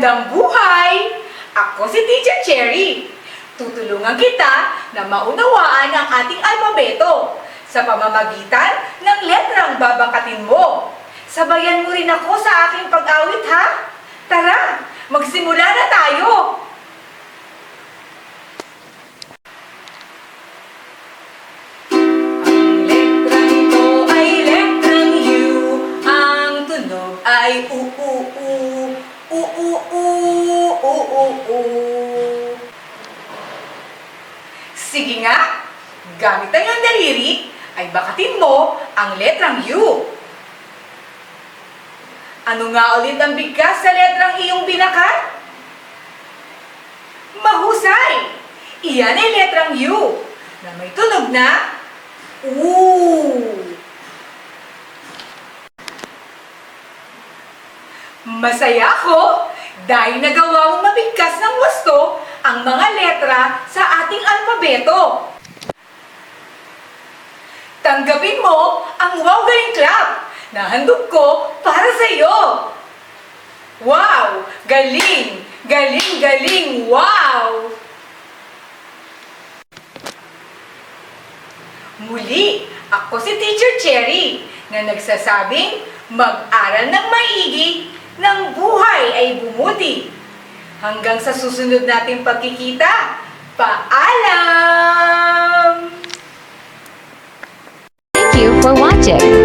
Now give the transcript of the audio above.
Magandang buhay! Ako si Teacher Cherry. Tutulungan kita na maunawaan ang ating alpabeto sa pamamagitan ng letrang babangkatin mo. Sabayan mo rin ako sa aking pag-awit, ha? Tara, magsimula na tayo! Ang letrang to ay letrang U. Ang tunog ay U-U-U. U-U-U. U-U-U. Sige nga, gamit ang iyong daliri ay bakatin mo ang letrang U. Ano nga ulit ang bigkas sa letrang iyong binakat? Mahusay! Iyan ay letrang U na may tunog na U. Masaya ako dahil nagawa mong mabigkas ng gusto ang mga letra sa ating alpabeto. Tanggapin mo ang Wow Galing Clap na handog ko para sa iyo. Wow! Galing! Galing! Galing! Wow! Muli, ako si Teacher Cherry na nagsasabing mag-aral ng maigi ng buhay ay bumuti. Hanggang sa susunod nating pagkikita, paalam! Thank you for watching.